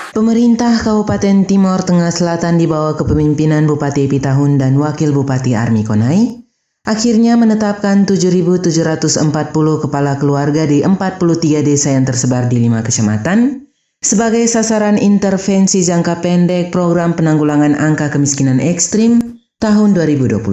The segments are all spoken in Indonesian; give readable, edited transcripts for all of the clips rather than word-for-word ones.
Pemerintah Kabupaten Timor Tengah Selatan di bawah kepemimpinan Bupati Pitahun dan Wakil Bupati Army Konai akhirnya menetapkan 7.740 kepala keluarga di 43 desa yang tersebar di 5 kecamatan sebagai sasaran intervensi jangka pendek program penanggulangan angka kemiskinan ekstrim tahun 2021.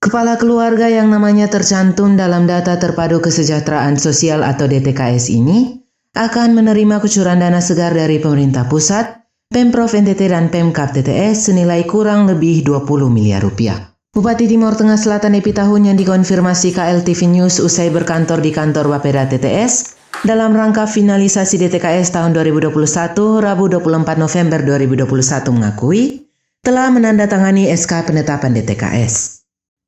Kepala keluarga yang namanya tercantum dalam data terpadu kesejahteraan sosial atau DTKS ini akan menerima kucuran dana segar dari pemerintah pusat, Pemprov NTT dan Pemkab TTS senilai kurang lebih 20 miliar rupiah. Bupati Timor Tengah Selatan Pitahun yang dikonfirmasi KLTV News usai berkantor di kantor Bapeda TTS dalam rangka finalisasi DTKS tahun 2021 Rabu 24 November 2021 mengakui telah menandatangani SK penetapan DTKS.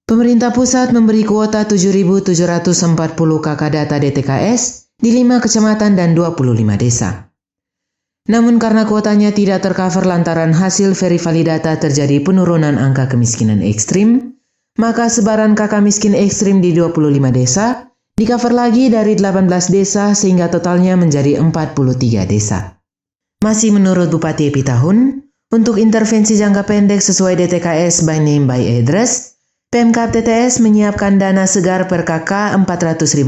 Pemerintah pusat memberi kuota 7.740 KK data DTKS di 5 kecamatan dan 25 desa. Namun karena kuotanya tidak tercover lantaran hasil verivalidata terjadi penurunan angka kemiskinan ekstrim, maka sebaran KK miskin ekstrim di 25 desa di-cover lagi dari 18 desa sehingga totalnya menjadi 43 desa. Masih menurut Bupati Pitahun, untuk intervensi jangka pendek sesuai DTKS by name by address, Pemkab TTS menyiapkan dana segar per KK Rp400.000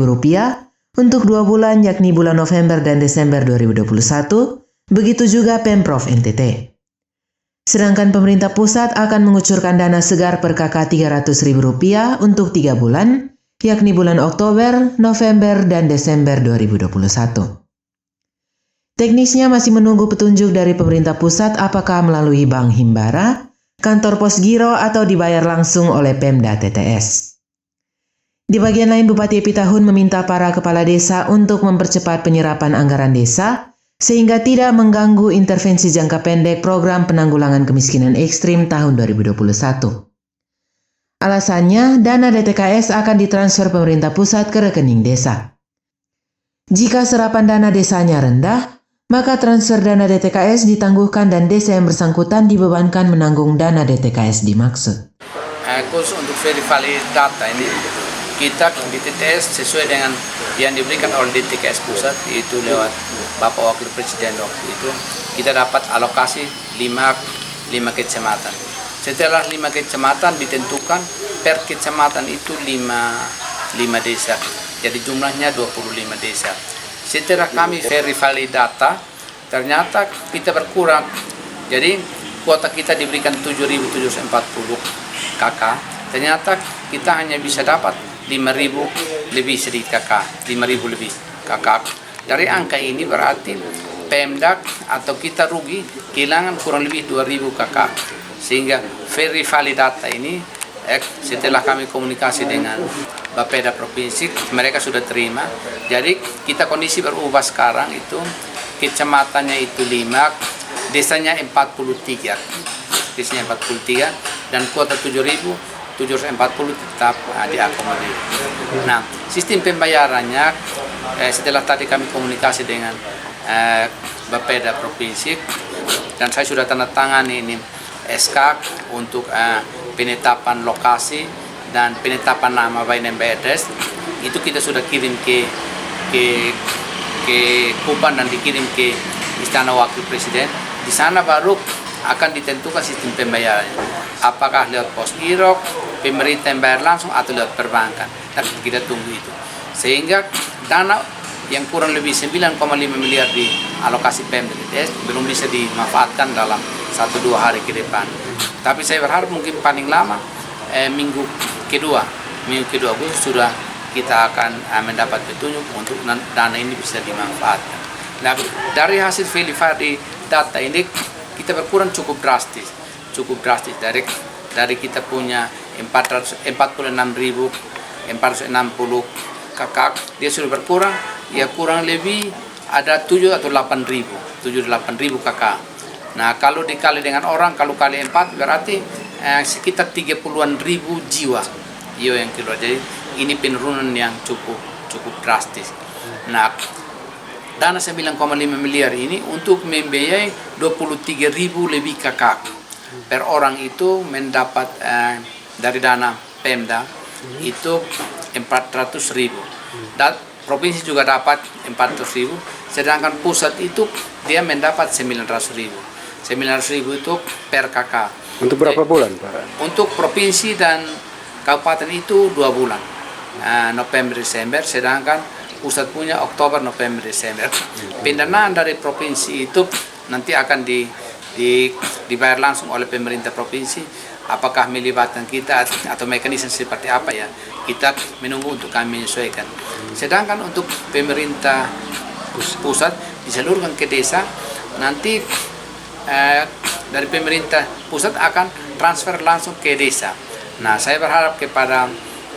untuk 2 bulan yakni bulan November dan Desember 2021, begitu juga Pemprov NTT. Sedangkan pemerintah pusat akan mengucurkan dana segar per KK Rp300.000 untuk 3 bulan, yakni bulan Oktober, November, dan Desember 2021. Teknisnya masih menunggu petunjuk dari pemerintah pusat apakah melalui Bank Himbara, kantor pos giro atau dibayar langsung oleh Pemda TTS. Di bagian lain, Bupati Pitahun meminta para kepala desa untuk mempercepat penyerapan anggaran desa sehingga tidak mengganggu intervensi jangka pendek program penanggulangan kemiskinan ekstrim tahun 2021. Alasannya, dana DTKS akan ditransfer pemerintah pusat ke rekening desa. Jika serapan dana desanya rendah, maka transfer dana DTKS ditangguhkan dan desa yang bersangkutan dibebankan menanggung dana DTKS dimaksud. Khusus untuk verifikasi data ini, kita di TTS sesuai dengan yang diberikan oleh DTKS pusat, itu lewat Bapak Wakil Presiden waktu itu, kita dapat alokasi 5 kecamatan. Setelah 5 kecamatan ditentukan per kecamatan itu 5 desa. Jadi jumlahnya 25 desa. Setelah kami verifikasi data, ternyata kita berkurang. Jadi kuota kita diberikan 7.740 KK. Ternyata kita hanya bisa dapat 5.000 lebih sedikit KK, 5.000 lebih KK. Dari angka ini berarti Pemda atau kita rugi kehilangan kurang lebih 2.000 KK. Sehingga verifikasi data ini setelah kami komunikasi dengan Bapeda Provinsi, mereka sudah terima. Jadi kita kondisi berubah sekarang itu kecamatannya itu 5, desanya 43. Desanya 43 dan kuota 7.740 tetap diakomodir. Nah, sistem pembayarannya setelah tadi kami komunikasi dengan Bapeda Provinsi dan saya sudah tanda tangan ini SK untuk penetapan lokasi dan penetapan nama by name by address, itu kita sudah kirim ke Kuban dan dikirim ke Istana Wakil Presiden. Di sana baru akan ditentukan sistem pembayarannya. Apakah lewat pos giro, pemerintah yang bayar langsung atau lewat perbankan. Dan kita tunggu itu. Sehingga dana yang kurang lebih 9,5 miliar di alokasi Pemda belum bisa dimanfaatkan dalam 1-2 hari ke depan. Tapi saya berharap mungkin paling lama minggu kedua Agustus sudah kita akan mendapat petunjuk untuk dana ini bisa dimanfaatkan. Nah, dari hasil verifikasi data ini kita berkurang cukup drastis dari kita punya 46.460 KK, dia sudah berkurang ya kurang lebih ada 7 atau 8.000 KK. Nah, kalau dikali dengan orang, kalau kali 4 berarti sekitar 30-an ribu jiwa yang keluar. Jadi ini penurunan yang cukup drastis. Nah, dana 9,5 miliar ini untuk membiayai 23.000 lebih KK. Per orang itu mendapat dari dana Pemda itu 400.000. provinsi juga dapat 400.000, sedangkan pusat itu dia mendapat 900.000. 900.000 itu per kakak. Untuk berapa bulan, Pak? Untuk provinsi dan kabupaten itu 2 bulan, November Desember, sedangkan pusat punya Oktober November Desember. Pendanaan dari provinsi itu nanti akan dibayar langsung oleh pemerintah provinsi. Apakah melibatkan kita atau mekanisme seperti apa ya, kita menunggu untuk kami menyesuaikan. Sedangkan untuk pemerintah pusat disalurkan ke desa, nanti dari pemerintah pusat akan transfer langsung ke desa. Nah, saya berharap kepada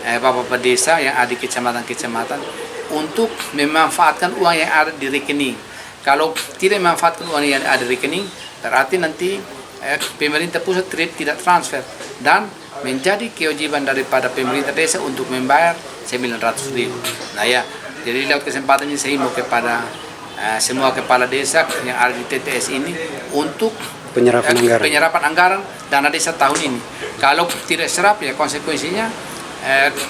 bapak-bapak desa yang ada di kecamatan-kecamatan untuk memanfaatkan uang yang ada di rekening. Kalau tidak memanfaatkan uang yang ada di rekening, berarti nanti pemerintah pusat tidak transfer, dan menjadi kewajiban daripada pemerintah desa untuk membayar 900.000. Nah ya, jadi lewat kesempatan ini saya himbau kepada semua kepala desa yang ada di TTS ini untuk penyerapan anggaran dana desa tahun ini. Kalau tidak serap ya konsekuensinya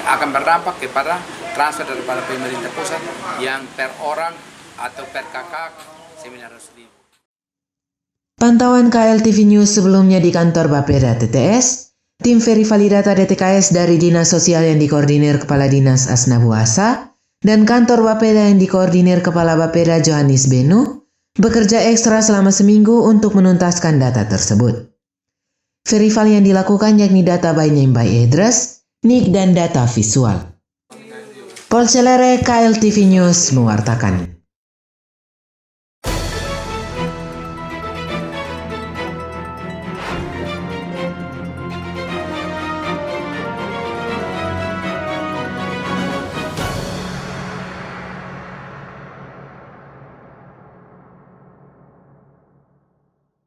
akan berdampak kepada transfer daripada pemerintah pusat yang per orang atau per kakak 900.000. Pantauan KLTV News sebelumnya di kantor Bapeda TTS, tim verivalidata DTKS dari Dinas Sosial yang dikoordinir Kepala Dinas Asnabuasa, dan kantor Bapeda yang dikoordinir Kepala Bapeda Johannes Benu, bekerja ekstra selama seminggu untuk menuntaskan data tersebut. Verival yang dilakukan yakni data by name by address, NIK, dan data visual. Polselere KLTV News mewartakan.